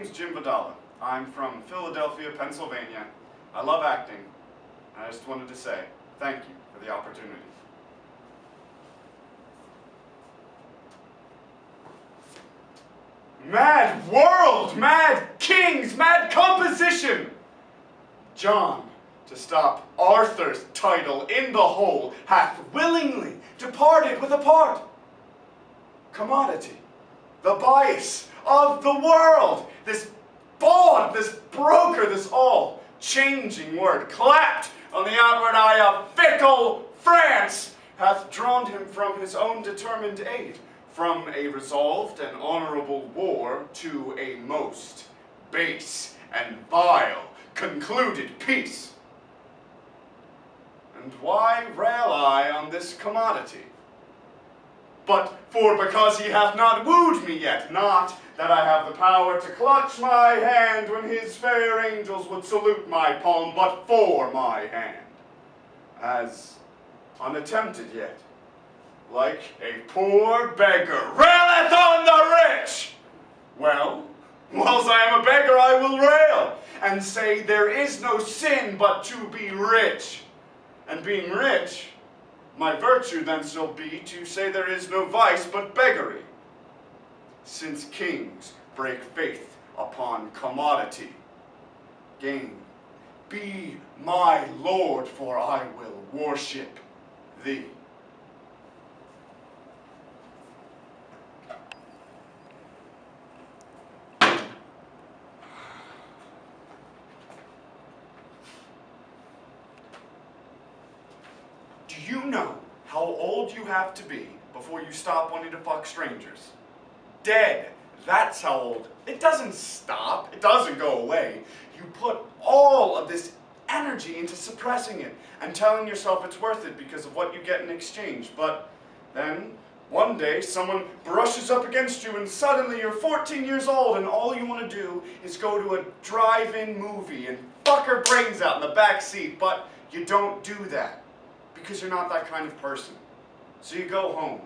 name's Jim Vadala. I'm from Philadelphia, Pennsylvania. I love acting, and I just wanted to say thank you for the opportunity. Mad world, mad kings, mad composition! John, to stop Arthur's title in the hole, hath willingly departed with a part. Commodity, the bias of the world, this bond, this broker, this all-changing word, clapped on the outward eye of fickle France, hath drawn him from his own determined aid, from a resolved and honorable war to a most base and vile concluded peace. And why rail I on this commodity? But for because he hath not wooed me yet, not that I have the power to clutch my hand when his fair angels would salute my palm, but for my hand, as unattempted yet, like a poor beggar raileth on the rich. Well, whilst I am a beggar, I will rail, and say there is no sin but to be rich. And being rich, my virtue then shall be to say there is no vice but beggary. Since kings break faith upon commodity, gain, be my lord, for I will worship thee. Do you know how old you have to be before you stop wanting to fuck strangers? Dead. That's how old. It doesn't stop. It doesn't go away. You put all of this energy into suppressing it and telling yourself it's worth it because of what you get in exchange. But then, one day, someone brushes up against you and suddenly you're 14 years old and all you want to do is go to a drive-in movie and fuck her brains out in the back seat. But you don't do that because you're not that kind of person. So you go home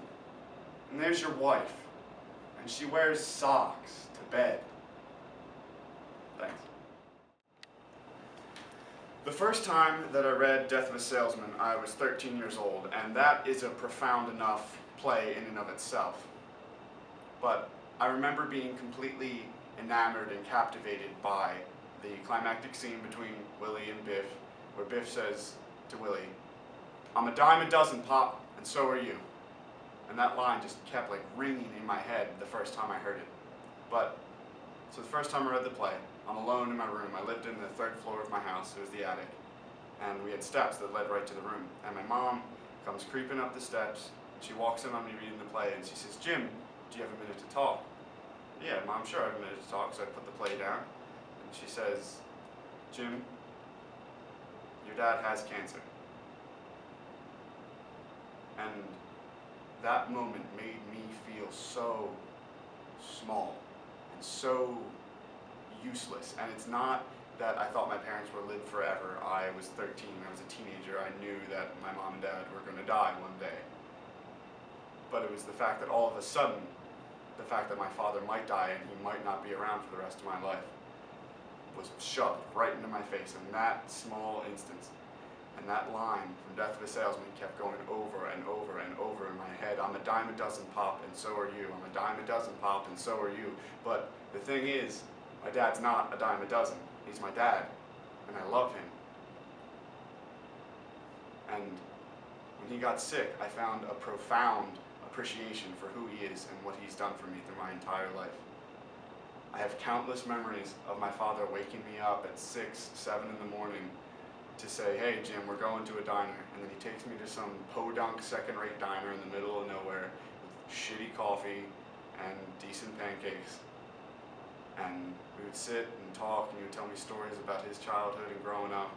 and there's your wife. And she wears socks to bed. Thanks. The first time that I read Death of a Salesman, I was 13 years old, and that is a profound enough play in and of itself. But I remember being completely enamored and captivated by the climactic scene between Willie and Biff, where Biff says to Willie, "I'm a dime a dozen, Pop, and so are you." And that line just kept like ringing in my head the first time I heard it. But, so the first time I read the play, I'm alone in my room. I lived in the third floor of my house, it was the attic. And we had steps that led right to the room. And my mom comes creeping up the steps, and she walks in on me reading the play, and she says, "Jim, do you have a minute to talk?" "Yeah, Mom, sure I have a minute to talk." So I put the play down, and she says, "Jim, your dad has cancer." And that moment made me feel so small and so useless. And it's not that I thought my parents were lived forever. I was 13, I was a teenager, I knew that my mom and dad were going to die one day. But it was the fact that all of a sudden, the fact that my father might die and he might not be around for the rest of my life was shoved right into my face in that small instance. And that line from Death of a Salesman kept going over and over and over in my head. "I'm a dime a dozen, Pop, and so are you. I'm a dime a dozen, Pop, and so are you." But the thing is, my dad's not a dime a dozen. He's my dad, and I love him. And when he got sick, I found a profound appreciation for who he is and what he's done for me through my entire life. I have countless memories of my father waking me up at 6, 7 in the morning to say, "Hey Jim, we're going to a diner," and then he takes me to some podunk second-rate diner in the middle of nowhere with shitty coffee and decent pancakes, and we would sit and talk, and he would tell me stories about his childhood and growing up,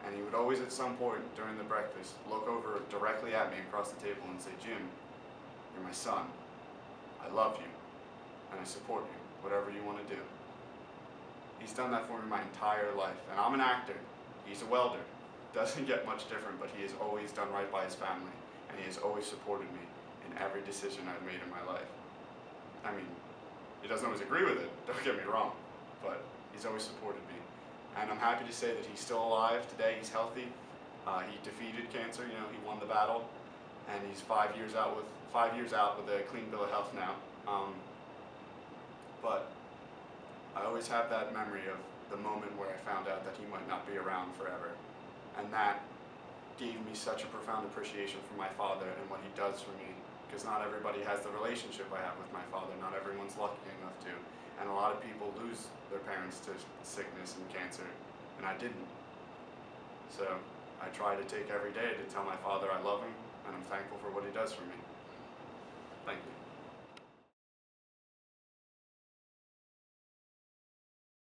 and he would always at some point during the breakfast look over directly at me across the table and say, "Jim, you're my son, I love you, and I support you, whatever you want to do." He's done that for me my entire life, and I'm an actor. He's a welder. Doesn't get much different, but he has always done right by his family, and he has always supported me in every decision I've made in my life. I mean, He doesn't always agree with it, don't get me wrong, but he's always supported me. And I'm happy to say that he's still alive today, he's healthy. He defeated cancer, you know, he won the battle, and he's 5 years out with a clean bill of health now. But I always have that memory of the moment where I found out that he might not be around forever. And that gave me such a profound appreciation for my father and what he does for me, because not everybody has the relationship I have with my father. Not everyone's lucky enough to. And a lot of people lose their parents to sickness and cancer, and I didn't. So I try to take every day to tell my father I love him, and I'm thankful for what he does for me. Thank you.